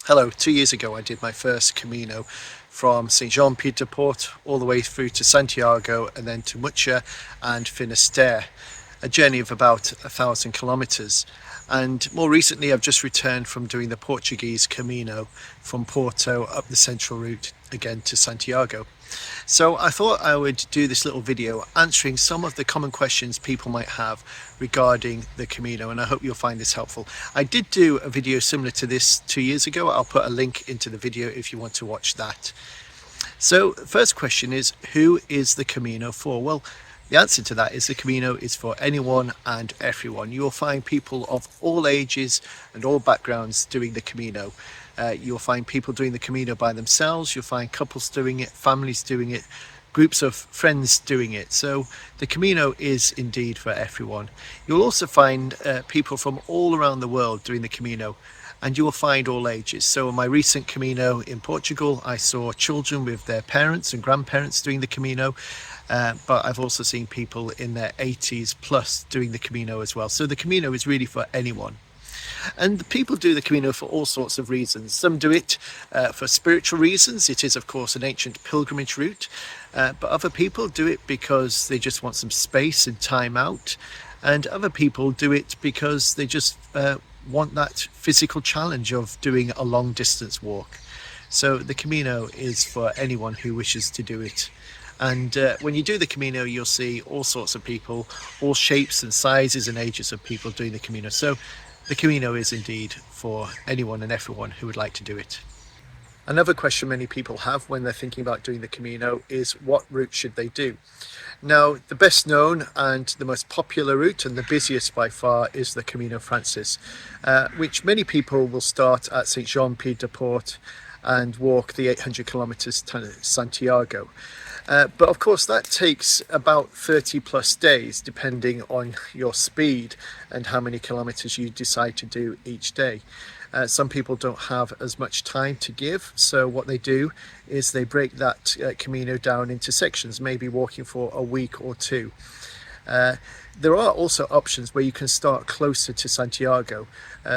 Hello, 2 years ago I did my first Camino from Saint-Jean-Pied-de-Port all the way through to Santiago and then to Mucha and Finisterre, a journey of about 1,000 kilometers. And more recently I've just returned from doing the Portuguese Camino from Porto up the central route again to Santiago. So I thought I would do this little video answering some of the common questions people might have regarding the Camino, and I hope you'll find this helpful. I did do a video similar to this 2 years ago. I'll put a link into the video if you want to watch that. So the first question is, who is the Camino for? Well, the answer to that is the Camino is for anyone and everyone. You will find people of all ages and all backgrounds doing the Camino. You'll find people doing the Camino by themselves, you'll find couples doing it, families doing it, groups of friends doing it. So the Camino is indeed for everyone. You'll also find people from all around the world doing the Camino, and you will find all ages. So in my recent Camino in Portugal, I saw children with their parents and grandparents doing the Camino, but I've also seen people in their 80s plus doing the Camino as well. So the Camino is really for anyone. And people do the Camino for all sorts of reasons. Some do it for spiritual reasons. It is, of course, an ancient pilgrimage route. But other people do it because they just want some space and time out. And other people do it because they just want that physical challenge of doing a long distance walk. So the Camino is for anyone who wishes to do it. And when you do the Camino, you'll see all sorts of people, all shapes and sizes and ages of people doing the Camino. So the Camino is indeed for anyone and everyone who would like to do it. Another question many people have when they're thinking about doing the Camino is, what route should they do? Now, the best known and the most popular route and the busiest by far is the Camino Francis, which many people will start at Saint-Jean-Pied-de-Port and walk the 800 kilometers to Santiago. But of course that takes about 30 plus days depending on your speed and how many kilometers you decide to do each day. Some people don't have as much time to give, so what they do is they break that Camino down into sections, maybe walking for a week or two. There are also options where you can start closer to Santiago.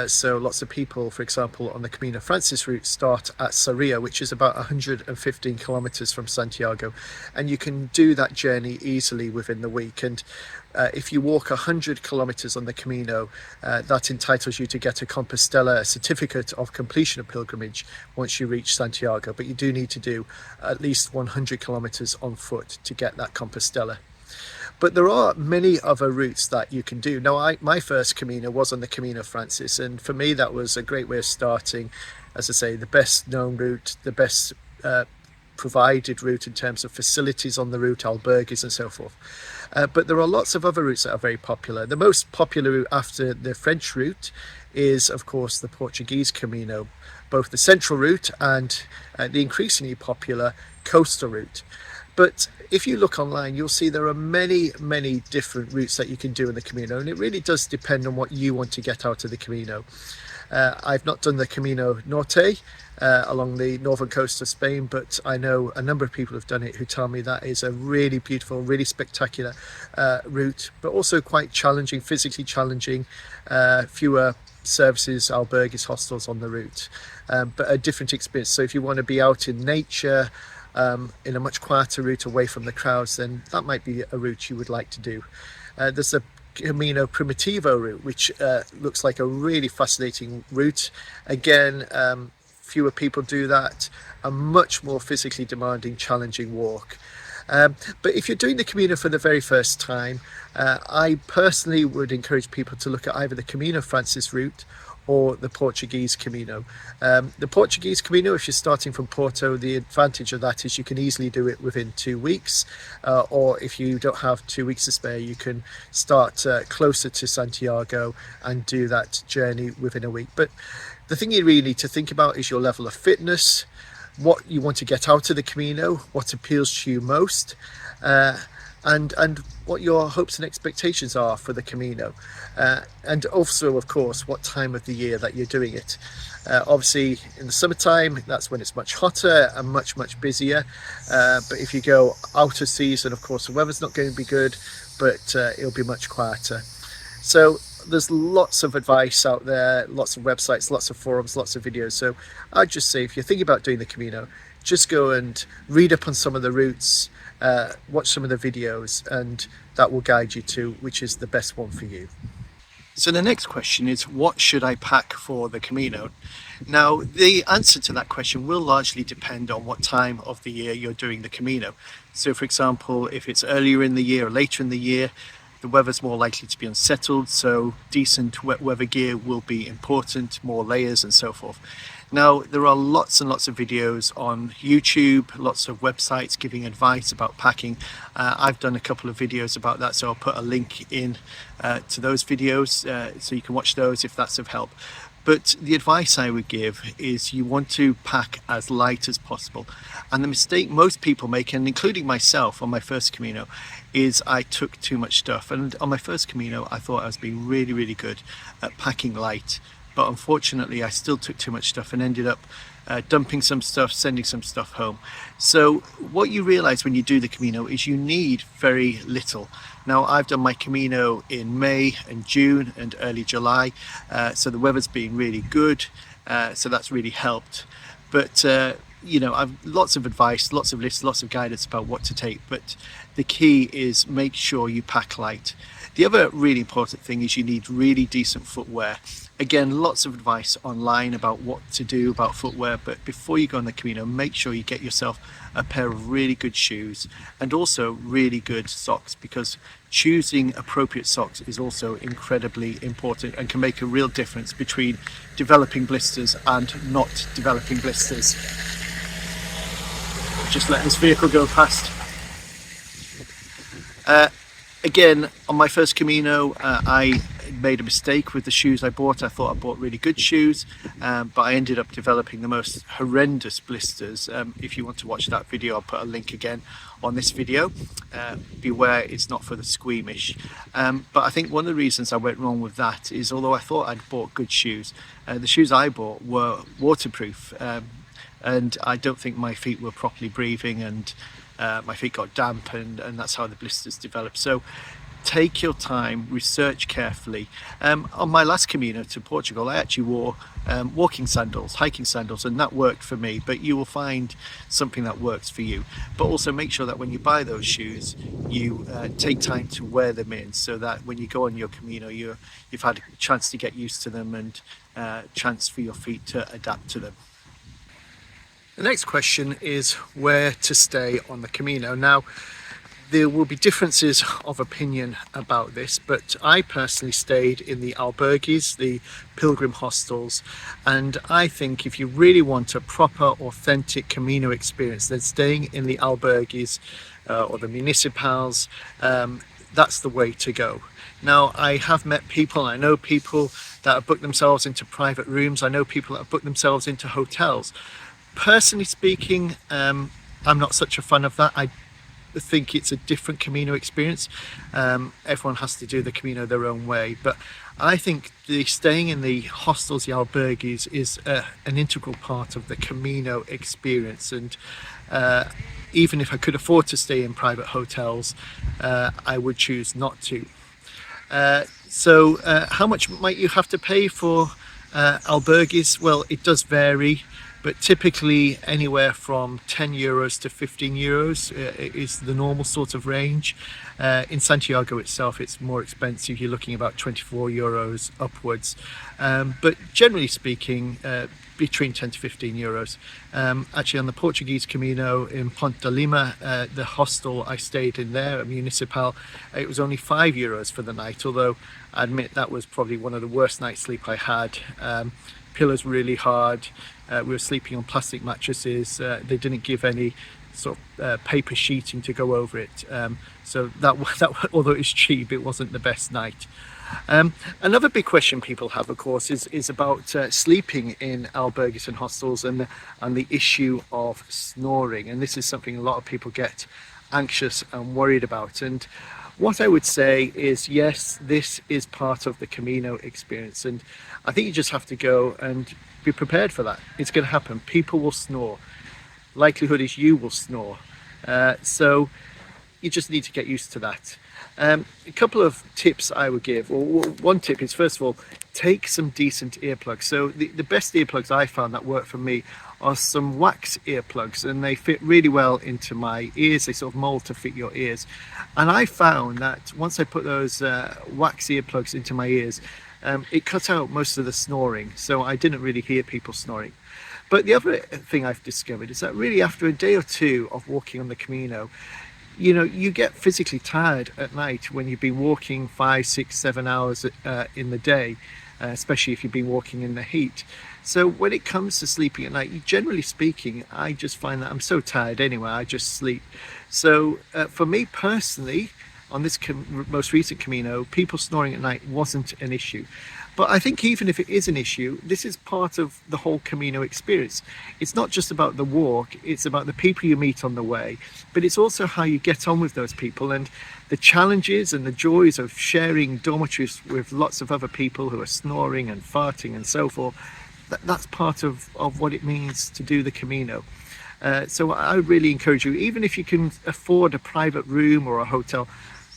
So lots of people, for example, on the Camino Francis route start at Sarria, which is about 115 kilometers from Santiago. And you can do that journey easily within the week. And if you walk 100 kilometers on the Camino, that entitles you to get a Compostela, a certificate of completion of pilgrimage, once you reach Santiago. But you do need to do at least 100 kilometers on foot to get that Compostela. But there are many other routes that you can do. Now, my first Camino was on the Camino Francis, and for me that was a great way of starting. As I say, the best known route, the best provided route in terms of facilities on the route, albergues and so forth. But there are lots of other routes that are very popular. The most popular route after the French route is, of course, the Portuguese Camino, both the central route and the increasingly popular coastal route. But if you look online, you'll see there are many different routes that you can do in the Camino, and it really does depend on what you want to get out of the Camino. I've not done the Camino Norte along the northern coast of Spain, but I know a number of people have done it who tell me that is a really beautiful, really spectacular route, but also quite challenging, physically challenging, fewer services, albergues, hostels on the route, but a different experience. So if you want to be out in nature, in a much quieter route away from the crowds, then that might be a route you would like to do. There's a Camino Primitivo route, which looks like a really fascinating route. Again, fewer people do that, a much more physically demanding, challenging walk. But if you're doing the Camino for the very first time, I personally would encourage people to look at either the Camino Francis route or the Portuguese Camino. The Portuguese Camino, if you're starting from Porto, the advantage of that is you can easily do it within 2 weeks, or if you don't have 2 weeks to spare, you can start closer to Santiago and do that journey within a week. But the thing you really need to think about is your level of fitness, what you want to get out of the Camino, what appeals to you most, and what your hopes and expectations are for the Camino, and also, of course, what time of the year that you're doing it. Obviously in the summertime, that's when it's much hotter and much busier, but if you go out of season, of course, the weather's not going to be good, but it'll be much quieter. So there's lots of advice out there, lots of websites, lots of forums, lots of videos. So I'd just say, if you're thinking about doing the Camino, just go and read up on some of the routes, watch some of the videos, and that will guide you to which is the best one for you. So the next question is, what should I pack for the Camino? Now, the answer to that question will largely depend on what time of the year you're doing the Camino. So for example, if it's earlier in the year or later in the year, the weather's more likely to be unsettled, so decent wet weather gear will be important, more layers and so forth. Now, there are lots and lots of videos on YouTube, lots of websites giving advice about packing. I've done a couple of videos about that, so I'll put a link in to those videos so you can watch those if that's of help. But the advice I would give is you want to pack as light as possible. And the mistake most people make, and including myself on my first Camino, is I took too much stuff. And on my first Camino, I thought I was being really, really good at packing light. But unfortunately, I still took too much stuff and ended up dumping some stuff, sending some stuff home. So what you realize when you do the Camino is you need very little. Now, I've done my Camino in May and June and early July, so the weather's been really good, so that's really helped. But you know, I've lots of advice, lots of lists, lots of guidance about what to take, but the key is make sure you pack light. The other really important thing is you need really decent footwear. Again, lots of advice online about what to do about footwear, but before you go on the Camino, make sure you get yourself a pair of really good shoes and also really good socks, because choosing appropriate socks is also incredibly important and can make a real difference between developing blisters and not developing blisters. Just let this vehicle go past. Again, on my first Camino, I made a mistake with the shoes I bought. I thought I bought really good shoes, but I ended up developing the most horrendous blisters. If you want to watch that video, I'll put a link again on this video. Beware, it's not for the squeamish. But I think one of the reasons I went wrong with that is, although I thought I'd bought good shoes, the shoes I bought were waterproof, and I don't think my feet were properly breathing, and my feet got damp, and that's how the blisters developed. So take your time, research carefully. On my last Camino to Portugal, I actually wore walking sandals, hiking sandals, and that worked for me, but you will find something that works for you. But also make sure that when you buy those shoes, you take time to wear them in, so that when you go on your Camino, you've had a chance to get used to them and chance for your feet to adapt to them. The next question is where to stay on the Camino. Now, there will be differences of opinion about this, but I personally stayed in the albergues, the pilgrim hostels, and I think if you really want a proper, authentic Camino experience, then staying in the albergues or the municipals, that's the way to go. Now, I have met people, I know people that have booked themselves into private rooms, I know people that have booked themselves into hotels. Personally speaking, I'm not such a fan of that. I think it's a different Camino experience. Everyone has to do the Camino their own way, but I think the staying in the hostels, the albergues, is an integral part of the Camino experience. And even if I could afford to stay in private hotels, I would choose not to. So how much might you have to pay for albergues? Well, it does vary, but typically anywhere from 10 euros to 15 euros is the normal sort of range. In Santiago itself, it's more expensive. You're looking about 24 euros upwards. But generally speaking, between 10 to 15 euros. Actually, on the Portuguese Camino in Ponte de Lima, the hostel I stayed in there, a municipal, it was only 5 euros for the night, although I admit that was probably one of the worst night's sleep I had. Pillows really hard. We were sleeping on plastic mattresses. They didn't give any sort of paper sheeting to go over it. So that although it's cheap, it wasn't the best night. Another big question people have, of course, is about sleeping in albergues and hostels and the issue of snoring. And this is something a lot of people get anxious and worried about. And what I would say is, yes, this is part of the Camino experience, and I think you just have to go and be prepared for that. It's going to happen. People will snore. Likelihood is you will snore. So you just need to get used to that. A couple of tips I would give, or one tip is, first of all, take some decent earplugs. So the best earplugs I found that work for me are some wax earplugs, and they fit really well into my ears. They sort of mold to fit your ears. And I found that once I put those wax earplugs into my ears, it cut out most of the snoring. So I didn't really hear people snoring. But the other thing I've discovered is that really after a day or two of walking on the Camino, you know, you get physically tired at night when you've been walking 5, 6, 7 hours in the day, especially if you've been walking in the heat. So when it comes to sleeping at night, generally speaking, I just find that I'm so tired anyway, I just sleep. So for me personally, on this most recent Camino, people snoring at night wasn't an issue. But I think even if it is an issue, this is part of the whole Camino experience. It's not just about the walk, it's about the people you meet on the way, but it's also how you get on with those people and the challenges and the joys of sharing dormitories with lots of other people who are snoring and farting and so forth. That's part of what it means to do the Camino. So I really encourage you, even if you can afford a private room or a hotel,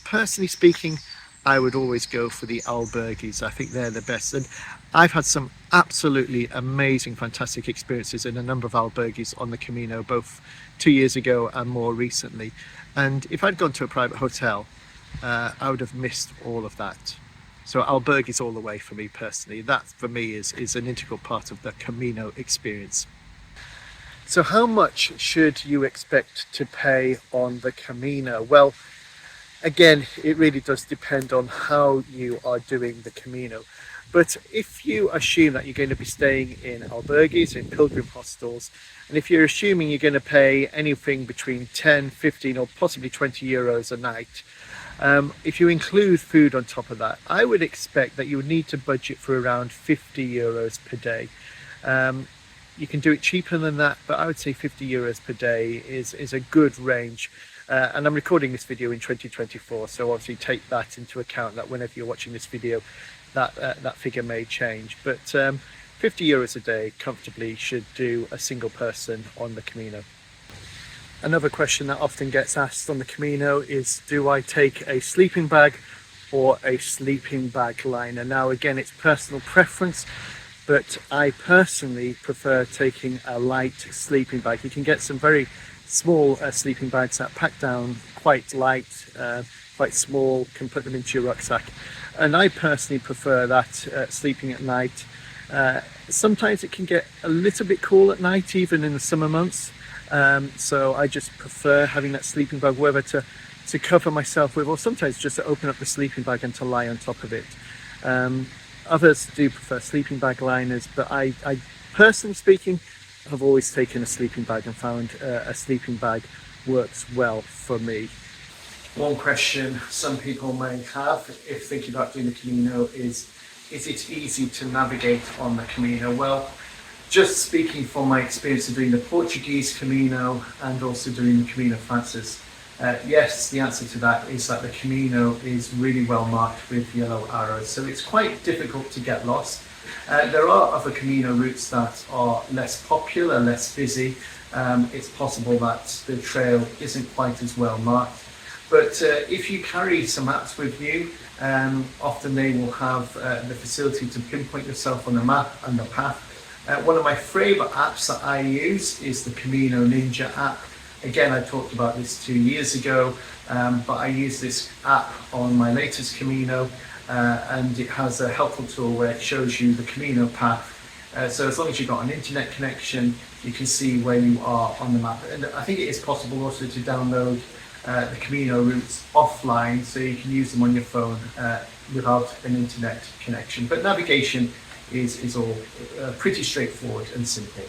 personally speaking, I would always go for the albergues. I think they're the best. And I've had some absolutely amazing, fantastic experiences in a number of albergues on the Camino, both 2 years ago and more recently. And if I'd gone to a private hotel, I would have missed all of that. So albergues all the way for me personally. That for me is an integral part of the Camino experience. So how much should you expect to pay on the Camino? Well, again, it really does depend on how you are doing the Camino. But if you assume that you're going to be staying in albergues, in pilgrim hostels, and if you're assuming you're going to pay anything between 10, 15 or possibly 20 euros a night, if you include food on top of that, I would expect that you would need to budget for around 50 euros per day. You can do it cheaper than that, but I would say 50 euros per day is a good range. And I'm recording this video in 2024, so obviously take that into account, that whenever you're watching this video, that figure may change. But 50 euros a day comfortably should do a single person on the Camino. Another question that often gets asked on the Camino is, do I take a sleeping bag or a sleeping bag liner? Now again, it's personal preference, but I personally prefer taking a light sleeping bag. You can get some very small sleeping bags that pack down quite light, quite small, can put them into your rucksack. And I personally prefer that sleeping at night. Sometimes it can get a little bit cool at night, even in the summer months. So I just prefer having that sleeping bag, whether to cover myself with, or sometimes just to open up the sleeping bag and to lie on top of it. Others do prefer sleeping bag liners, but I personally speaking, I've always taken a sleeping bag and found a sleeping bag works well for me. One question some people may have if thinking about doing the Camino is it easy to navigate on the Camino? Well, just speaking from my experience of doing the Portuguese Camino and also doing the Camino Frances, yes, the answer to that is that the Camino is really well marked with yellow arrows, so it's quite difficult to get lost. There are other Camino routes that are less popular, less busy. It's possible that the trail isn't quite as well marked. But if you carry some apps with you, often they will have the facility to pinpoint yourself on the map and the path. One of my favourite apps that I use is the Camino Ninja app. Again, I talked about this 2 years ago, but I use this app on my latest Camino. And it has a helpful tool where it shows you the Camino path. So as long as you've got an internet connection, you can see where you are on the map. And I think it is possible also to download the Camino routes offline, so you can use them on your phone without an internet connection. But navigation is all pretty straightforward and simple.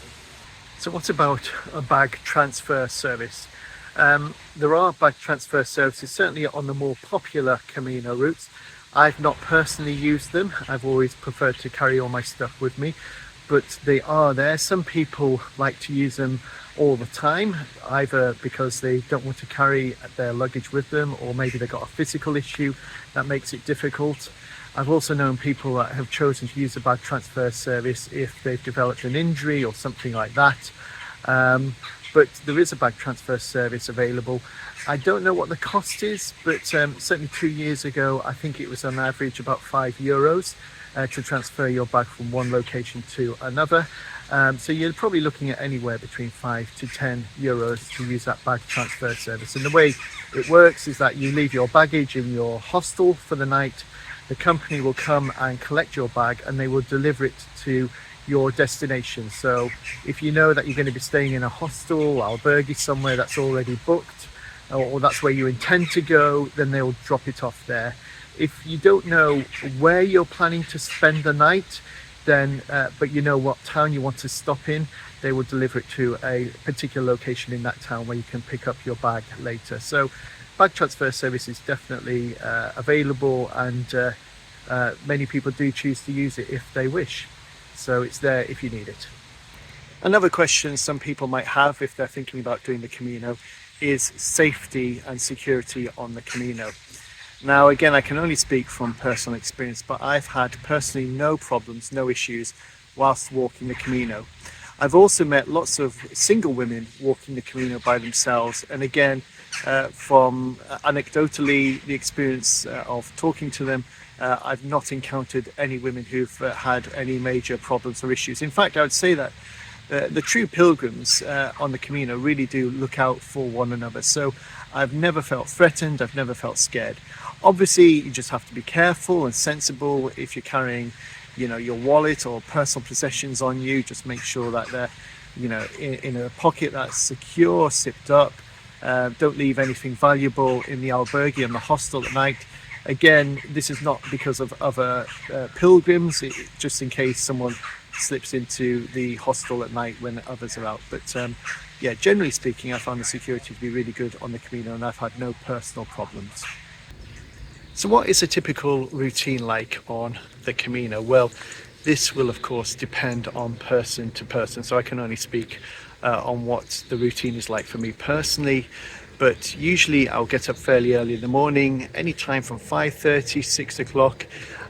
So what about a bag transfer service? There are bag transfer services, certainly on the more popular Camino routes. I've not personally used them. I've always preferred to carry all my stuff with me, but they are there. Some people like to use them all the time, either because they don't want to carry their luggage with them, or maybe they've got a physical issue that makes it difficult. I've also known people that have chosen to use a bag transfer service if they've developed an injury or something like that. But there is a bag transfer service available. I don't know what the cost is, but certainly 2 years ago, I think it was on average about €5 to transfer your bag from one location to another. So you're probably looking at anywhere between €5 to €10 to use that bag transfer service. And the way it works is that you leave your baggage in your hostel for the night. The company will come and collect your bag and they will deliver it to your destination. So if you know that you're going to be staying in a hostel, albergue somewhere that's already booked, or that's where you intend to go, then they'll drop it off there. If you don't know where you're planning to spend the night, then but you know what town you want to stop in, they will deliver it to a particular location in that town where you can pick up your bag later. So bag transfer service is definitely available, and many people do choose to use it if they wish. So it's there if you need it. Another question some people might have if they're thinking about doing the Camino is safety and security on the Camino. Now, again, I can only speak from personal experience, but I've had personally no problems, no issues whilst walking the Camino. I've also met lots of single women walking the Camino by themselves, and again, from anecdotally the experience of talking to them, I've not encountered any women who've had any major problems or issues. In fact, I would say that the true pilgrims on the Camino really do look out for one another. So I've never felt threatened, I've never felt scared. Obviously, you just have to be careful and sensible. If you're carrying, your wallet or personal possessions on you, just make sure that they're, in a pocket that's secure, zipped up. Don't leave anything valuable in the albergue and the hostel at night. Again, this is not because of other pilgrims, just in case someone slips into the hostel at night when others are out. But yeah, generally speaking, I found the security to be really good on the Camino, and I've had no personal problems. So what is a typical routine like on the Camino? Well, this will of course depend on person to person, so I can only speak on what the routine is like for me personally. But usually I'll get up fairly early in the morning, anytime from 5:30, 6 o'clock.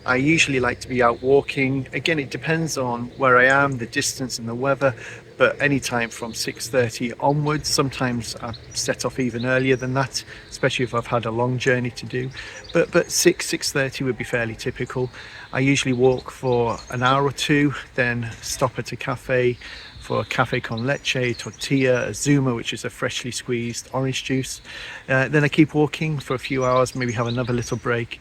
I usually like to be out walking. Again, it depends on where I am, the distance and the weather, but anytime from 6:30 onwards. Sometimes I set off even earlier than that, especially if I've had a long journey to do. But 6:30 would be fairly typical. I usually walk for an hour or two, then stop at a cafe for a cafe con leche, tortilla, a zuma, which is a freshly squeezed orange juice. Then I keep walking for a few hours, maybe have another little break,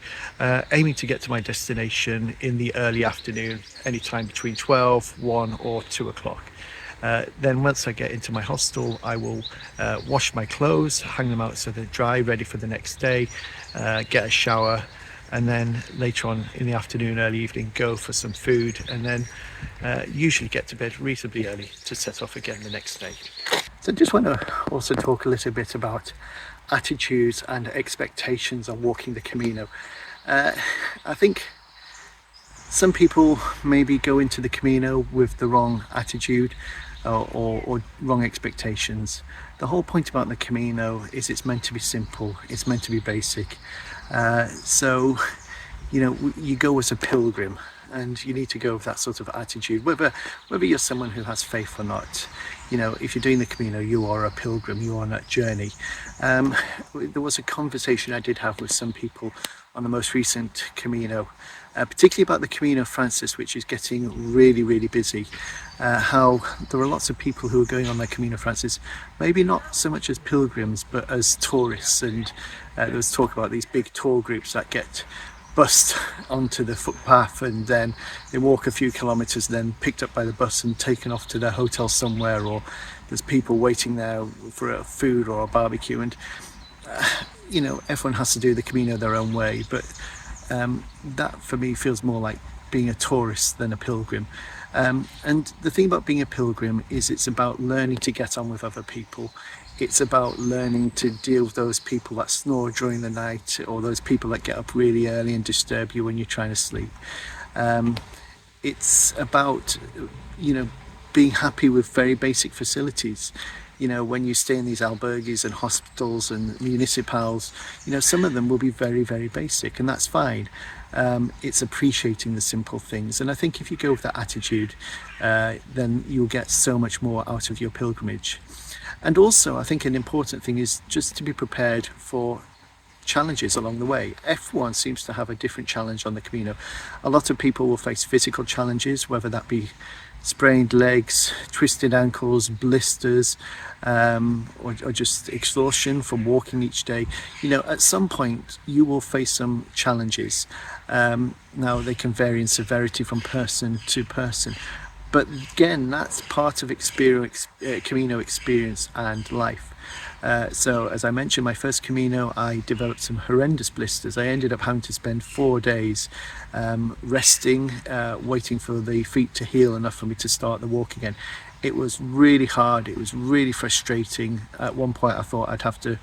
aiming to get to my destination in the early afternoon, anytime between 12, 1 or 2 o'clock. Then once I get into my hostel, I will wash my clothes, hang them out so they're dry, ready for the next day, get a shower, and then later on in the afternoon, early evening, go for some food, and then usually get to bed reasonably early to set off again the next day. So I just want to also talk a little bit about attitudes and expectations on walking the Camino. I think some people maybe go into the Camino with the wrong attitude or wrong expectations. The whole point about the Camino is it's meant to be simple, it's meant to be basic. So you go as a pilgrim, and you need to go with that sort of attitude, whether you're someone who has faith or not. If you're doing the Camino, you are a pilgrim, you are on that journey. There was a conversation I did have with some people on the most recent Camino, particularly about the Camino Francis, which is getting really, really busy. How there are lots of people who are going on their Camino Francis, maybe not so much as pilgrims, but as tourists. And there was talk about these big tour groups that get bussed onto the footpath, and then they walk a few kilometers, then picked up by the bus and taken off to their hotel somewhere, or there's people waiting there for a food or a barbecue. And everyone has to do the Camino their own way, but that for me feels more like being a tourist than a pilgrim. And the thing about being a pilgrim is it's about learning to get on with other people. It's about learning to deal with those people that snore during the night, or those people that get up really early and disturb you when you're trying to sleep. It's about being happy with very basic facilities. When you stay in these albergues and hospitals and municipals, some of them will be very, very basic, and that's fine. It's appreciating the simple things. And I think if you go with that attitude, then you'll get so much more out of your pilgrimage. And also, I think an important thing is just to be prepared for challenges along the way. Everyone seems to have a different challenge on the Camino. A lot of people will face physical challenges, whether that be sprained legs, twisted ankles, blisters, or just exhaustion from walking each day. You know, at some point you will face some challenges. Now they can vary in severity from person to person, but again, that's part of Camino experience and life. So as I mentioned, my first Camino, I developed some horrendous blisters. I ended up having to spend 4 days resting, waiting for the feet to heal enough for me to start the walk again. It was really hard. It was really frustrating. At one point I thought I'd have to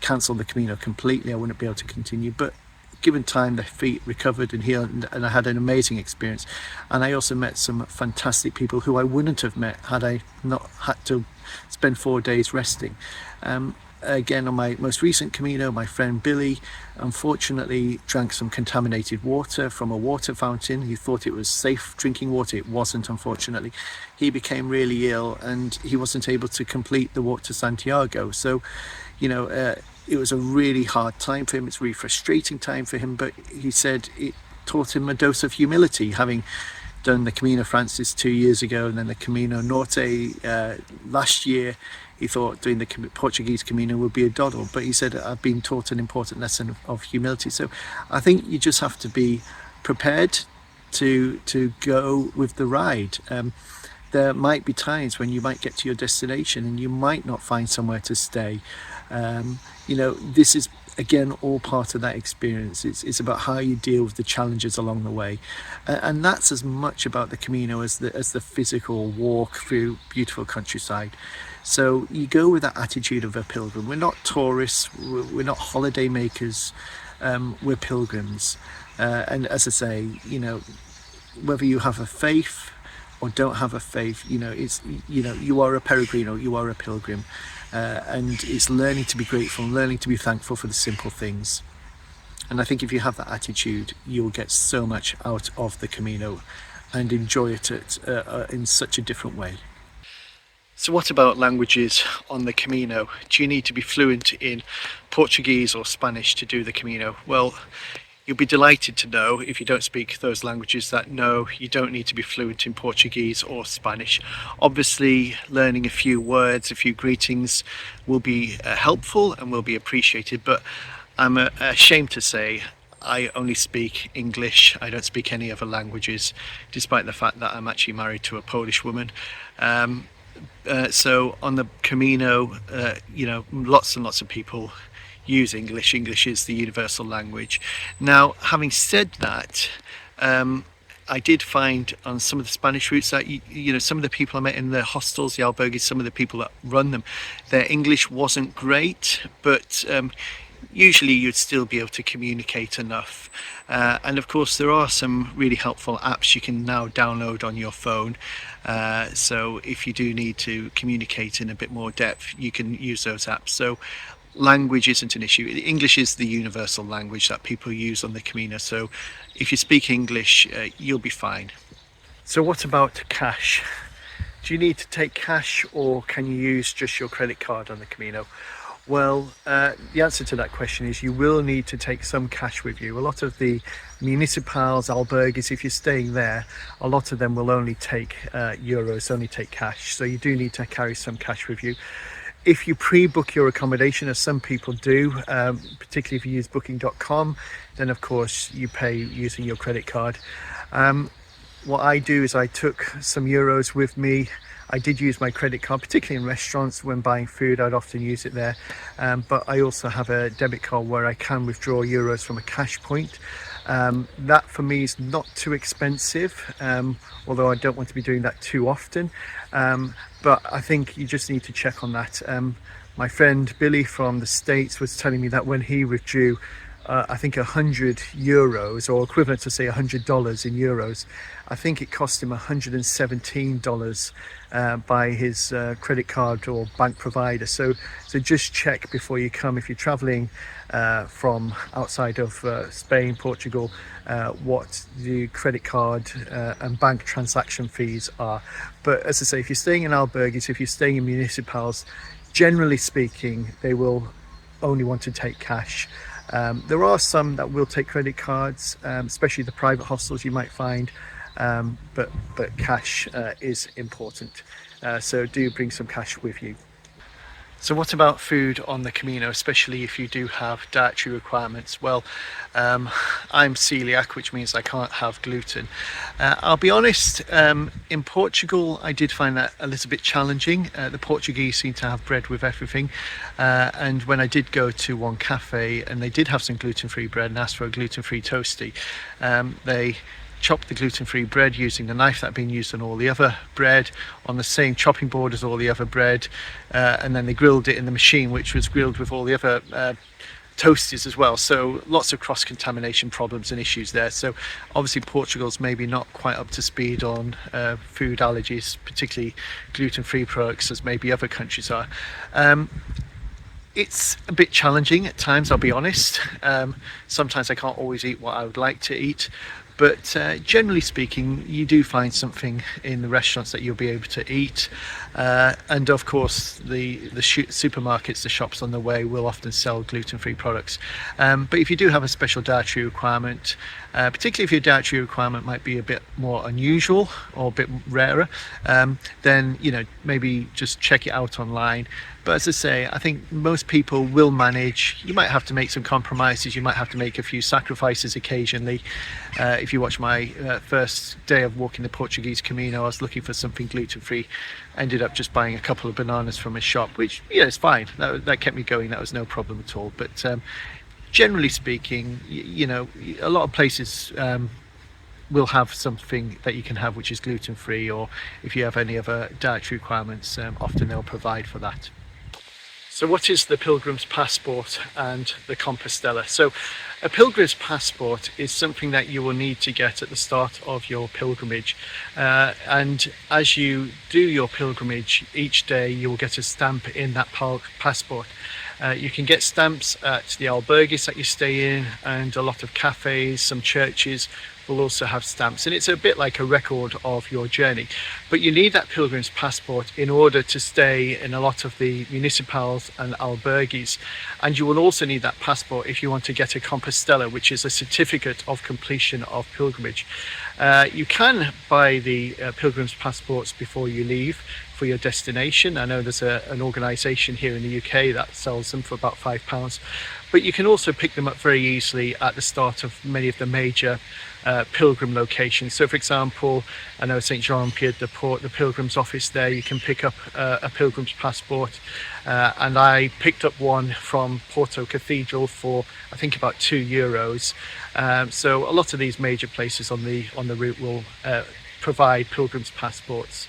cancel the Camino completely. I wouldn't be able to continue, but given time, the feet recovered and healed, and I had an amazing experience. And I also met some fantastic people who I wouldn't have met had I not had to spend 4 days resting. Again, on my most recent Camino, my friend Billy unfortunately drank some contaminated water from a water fountain. He thought it was safe drinking water. It wasn't, unfortunately. He became really ill and he wasn't able to complete the walk to Santiago. So, you know, it was a really hard time for him. It's a really frustrating time for him, but he said it taught him a dose of humility, having done the Camino Francis 2 years ago and then the Camino Norte last year. He thought doing the Portuguese Camino would be a doddle, but he said, I've been taught an important lesson of humility. So I think you just have to be prepared to go with the ride. There might be times when you might get to your destination and you might not find somewhere to stay. You know, this is again all part of that experience. It's about how you deal with the challenges along the way, and that's as much about the Camino as the physical walk through beautiful countryside. So you go with that attitude of a pilgrim. We're not tourists, we're not holiday makers, we're pilgrims. And as I say, you know, whether you have a faith or don't have a faith, you know, it's, you know, you are a peregrino, you are a pilgrim. And it's learning to be grateful and learning to be thankful for the simple things. And I think if you have that attitude, you'll get so much out of the Camino and enjoy it in such a different way. So what about languages on the Camino? Do you need to be fluent in Portuguese or Spanish to do the Camino? Well, you'll be delighted to know, if you don't speak those languages, that no, you don't need to be fluent in Portuguese or Spanish. Obviously, learning a few words, a few greetings will be helpful and will be appreciated, but I'm ashamed to say I only speak English. I don't speak any other languages, despite the fact that I'm actually married to a Polish woman. So on the Camino, you know, lots and lots of people use English. English is the universal language. Now, having said that, I did find on some of the Spanish routes that, you know, some of the people I met in the hostels, the albergues, some of the people that run them, their English wasn't great, but usually you'd still be able to communicate enough. And of course, there are some really helpful apps you can now download on your phone. So if you do need to communicate in a bit more depth, you can use those apps. So language isn't an issue. English is the universal language that people use on the Camino. So if you speak English, you'll be fine. So what about cash? Do you need to take cash or can you use just your credit card on the Camino? Well, the answer to that question is you will need to take some cash with you. A lot of the municipals, albergues, if you're staying there, a lot of them will only take euros, only take cash. So you do need to carry some cash with you. If you pre-book your accommodation, as some people do, particularly if you use booking.com, then of course you pay using your credit card. What I do is I took some euros with me. I did use my credit card, particularly in restaurants when buying food. I'd often use it there. But I also have a debit card where I can withdraw euros from a cash point. That for me is not too expensive, although I don't want to be doing that too often. But I think you just need to check on that. My friend Billy from the States was telling me that when he withdrew I think €100 or equivalent to say $100 in euros. I think it cost him $117 by his credit card or bank provider. So just check before you come, if you're traveling from outside of Spain, Portugal, what the credit card and bank transaction fees are. But as I say, if you're staying in albergues, if you're staying in municipals, generally speaking, they will only want to take cash. There are some that will take credit cards, especially the private hostels you might find, but cash is important. So do bring some cash with you. So what about food on the Camino, especially if you do have dietary requirements? Well, I'm celiac, which means I can't have gluten. I'll be honest, in Portugal I did find that a little bit challenging. The Portuguese seem to have bread with everything, and when I did go to one cafe and they did have some gluten-free bread and asked for a gluten-free toastie, they chopped the gluten-free bread using the knife that had been used on all the other bread on the same chopping board as all the other bread, and then they grilled it in the machine, which was grilled with all the other toasties as well. So lots of cross-contamination problems and issues there. So obviously Portugal's maybe not quite up to speed on food allergies, particularly gluten-free products, as maybe other countries are. It's a bit challenging at times, I'll be honest. Sometimes I can't always eat what I would like to eat, but generally speaking, you do find something in the restaurants that you'll be able to eat, and of course the supermarkets, the shops on the way will often sell gluten-free products. But if you do have a special dietary requirement, particularly if your dietary requirement might be a bit more unusual or a bit rarer, then maybe just check it out online. But as I say, I think most people will manage. You might have to make some compromises, you might have to make a few sacrifices occasionally. If you watch my first day of walking the Portuguese Camino, I was looking for something gluten-free, ended up just buying a couple of bananas from a shop, which it's fine, that kept me going, that was no problem at all. But generally speaking, a lot of places will have something that you can have which is gluten-free, or if you have any other dietary requirements, often they'll provide for that. So what is the Pilgrim's passport and the Compostela? So a Pilgrim's passport is something that you will need to get at the start of your pilgrimage, and as you do your pilgrimage each day you will get a stamp in that passport. You can get stamps at the albergues that you stay in, and a lot of cafes, some churches will also have stamps, and it's a bit like a record of your journey. But you need that pilgrim's passport in order to stay in a lot of the municipals and albergues, and you will also need that passport if you want to get a Compostela, which is a certificate of completion of pilgrimage. You can buy the pilgrim's passports before you leave for your destination. I know there's an organisation here in the UK that sells them for about £5, but you can also pick them up very easily at the start of many of the major pilgrim locations. So for example, I know St Jean Pied de Port, the Pilgrims office there, you can pick up a pilgrim's passport, and I picked up one from Porto Cathedral for I think about €2. So a lot of these major places on the route will provide pilgrim's passports.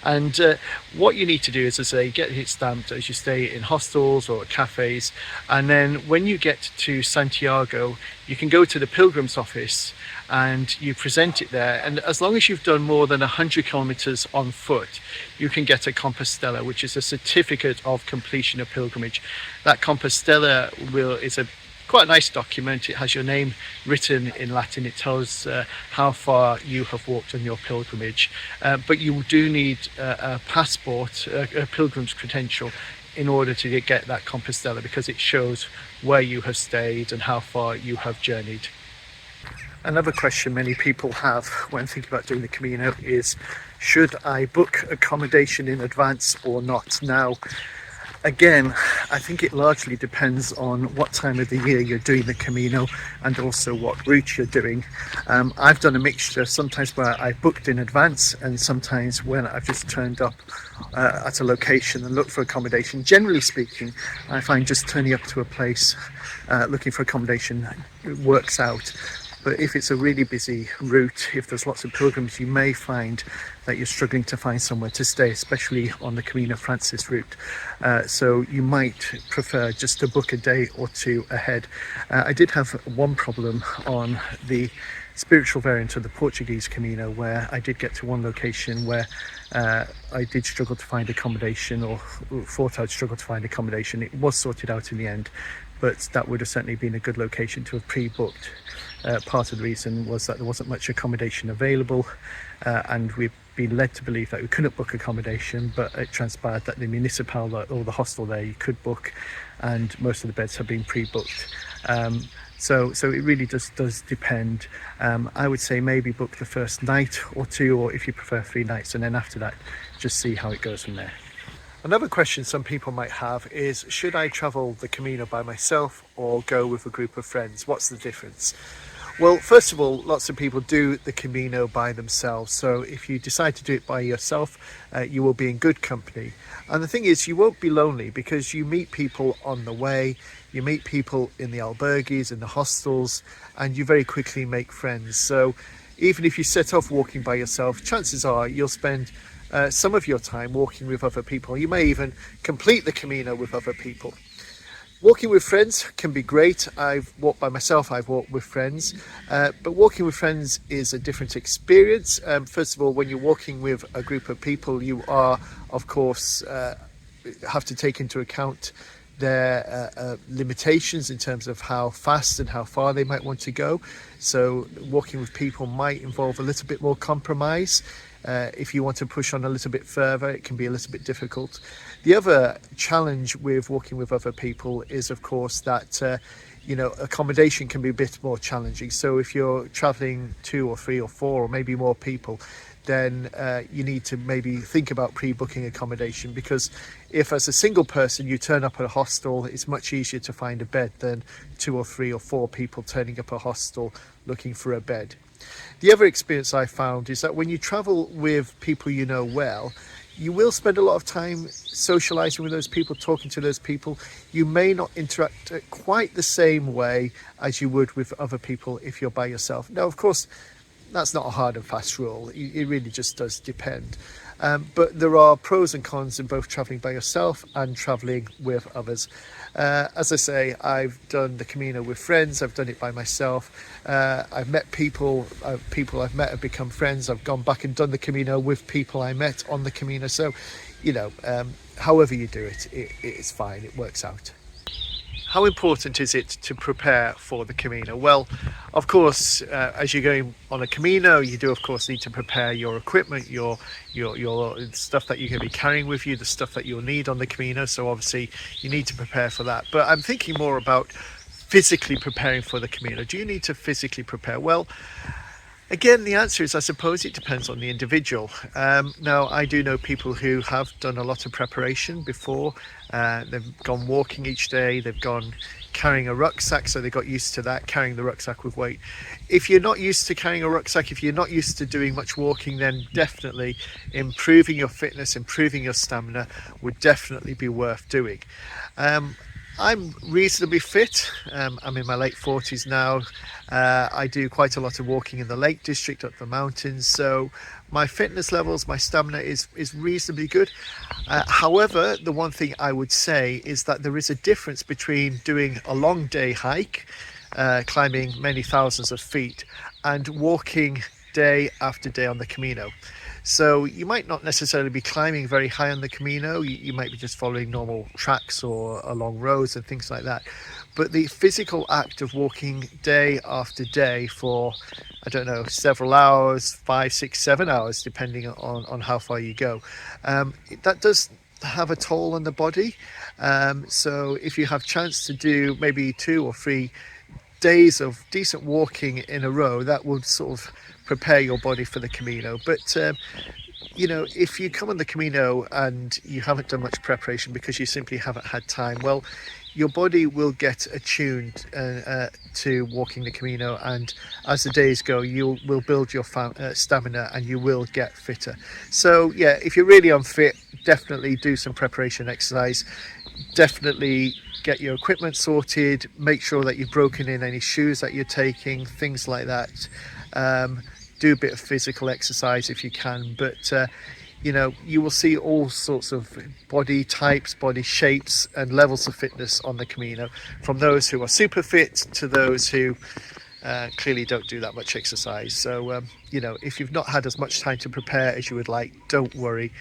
And what you need to do is, as I say, get it stamped as you stay in hostels or cafes, and then when you get to Santiago you can go to the Pilgrims office and you present it there, and as long as you've done more than 100 kilometers on foot you can get a Compostela, which is a certificate of completion of pilgrimage. That Compostela is quite a nice document. It has your name written in Latin. It tells how far you have walked on your pilgrimage, but you do need a passport, a pilgrim's credential, in order to get that Compostela, because it shows where you have stayed and how far you have journeyed. Another question many people have when thinking about doing the Camino is, should I book accommodation in advance or not? Now, again, I think it largely depends on what time of the year you're doing the Camino and also what route you're doing. I've done a mixture, sometimes where I booked in advance and sometimes when I've just turned up at a location and looked for accommodation. Generally speaking, I find just turning up to a place looking for accommodation works out. But if it's a really busy route, if there's lots of pilgrims, you may find that you're struggling to find somewhere to stay, especially on the Camino Francis route. So you might prefer just to book a day or two ahead. I did have one problem on the spiritual variant of the Portuguese Camino, where I did get to one location where I did struggle to find accommodation, or thought I'd struggle to find accommodation. It was sorted out in the end, but that would have certainly been a good location to have pre-booked. Part of the reason was that there wasn't much accommodation available, and we've been led to believe that we couldn't book accommodation, but it transpired that the municipal or the hostel there you could book, and most of the beds have been pre-booked. So it really does depend. I would say maybe book the first night or two, or if you prefer 3 nights, and then after that just see how it goes from there. Another question some people might have is, should I travel the Camino by myself or go with a group of friends? What's the difference? Well, first of all, lots of people do the Camino by themselves. So if you decide to do it by yourself, you will be in good company. And the thing is, you won't be lonely, because you meet people on the way, you meet people in the albergues, in the hostels, and you very quickly make friends. So even if you set off walking by yourself, chances are you'll spend some of your time walking with other people. You may even complete the Camino with other people. Walking with friends can be great. I've walked by myself, I've walked with friends, but walking with friends is a different experience. First of all, when you're walking with a group of people, you are, of course, have to take into account their limitations in terms of how fast and how far they might want to go. So walking with people might involve a little bit more compromise. If you want to push on a little bit further, it can be a little bit difficult. The other challenge with walking with other people is, of course, that accommodation can be a bit more challenging. So if you're traveling 2 or 3 or 4 or maybe more people, then you need to maybe think about pre-booking accommodation, because if as a single person you turn up at a hostel, it's much easier to find a bed than 2 or 3 or 4 people turning up a hostel looking for a bed. The other experience I found is that when you travel with people you know well, you will spend a lot of time socializing with those people, talking to those people. You may not interact quite the same way as you would with other people if you're by yourself. Now, of course, that's not a hard and fast rule. It really just does depend. But there are pros and cons in both traveling by yourself and traveling with others. As I say, I've done the Camino with friends, I've done it by myself. I've met people I've met have become friends. I've gone back and done the Camino with people I met on the Camino. So, however you do it, it's fine, it works out. How important is it to prepare for the Camino? Well, of course, as you're going on a Camino, you do, of course, need to prepare your equipment, your stuff that you're going to be carrying with you, the stuff that you'll need on the Camino. So obviously, you need to prepare for that. But I'm thinking more about physically preparing for the Camino. Do you need to physically prepare? Well, again, the answer is, I suppose it depends on the individual. Now, I do know people who have done a lot of preparation before. They've gone walking each day, they've gone carrying a rucksack, so they got used to that, carrying the rucksack with weight. If you're not used to carrying a rucksack, if you're not used to doing much walking, then definitely improving your fitness, improving your stamina would definitely be worth doing. I'm reasonably fit. I'm in my late 40s now. I do quite a lot of walking in the Lake District, up the mountains, so my fitness levels, my stamina is reasonably good. However, the one thing I would say is that there is a difference between doing a long day hike, climbing many thousands of feet, and walking day after day on the Camino. So you might not necessarily be climbing very high on the Camino. You might be just following normal tracks or along roads and things like that. But the physical act of walking day after day for, I don't know, several hours, 5, 6, 7 hours, depending on how far you go, that does have a toll on the body. So if you have chance to do maybe 2 or 3 days of decent walking in a row, that would sort of prepare your body for the Camino. But if you come on the Camino and you haven't done much preparation because you simply haven't had time, well, your body will get attuned to walking the Camino, and as the days go, you will build your stamina and you will get fitter. So yeah, if you're really unfit, definitely do some preparation exercise. Definitely get your equipment sorted, make sure that you've broken in any shoes that you're taking, things like that. Do a bit of physical exercise if you can, but you will see all sorts of body types, body shapes and levels of fitness on the Camino, from those who are super fit to those who clearly don't do that much exercise. So if you've not had as much time to prepare as you would like, don't worry.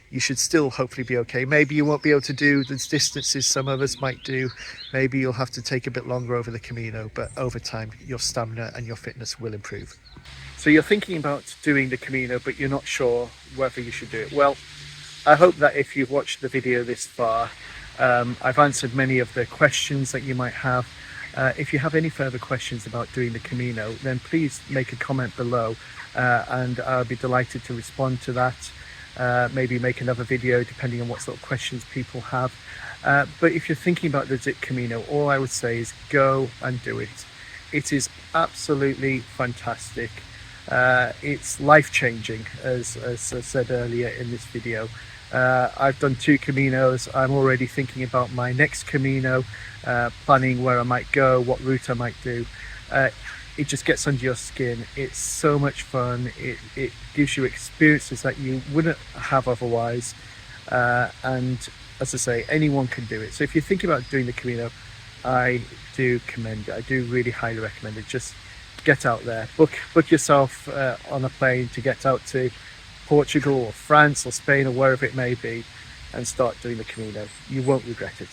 You should still hopefully be okay. Maybe you won't be able to do the distances some of us might do. Maybe you'll have to take a bit longer over the Camino, but over time your stamina and your fitness will improve. So you're thinking about doing the Camino, but you're not sure whether you should do it. Well, I hope that if you've watched the video this far, I've answered many of the questions that you might have. If you have any further questions about doing the Camino, then please make a comment below, and I'll be delighted to respond to that. Maybe make another video depending on what sort of questions people have. But if you're thinking about the Camino, all I would say is go and do it. It is absolutely fantastic. It's life-changing, as I said earlier in this video. I've done 2 Caminos. I'm already thinking about my next Camino, planning where I might go, what route I might do. It just gets under your skin. It's so much fun. It gives you experiences that you wouldn't have otherwise. And as I say, anyone can do it. So if you're thinking about doing the Camino, I do commend it. I do really highly recommend it. Just get out there, book yourself on a plane to get out to Portugal or France or Spain or wherever it may be, and start doing the Camino. You won't regret it.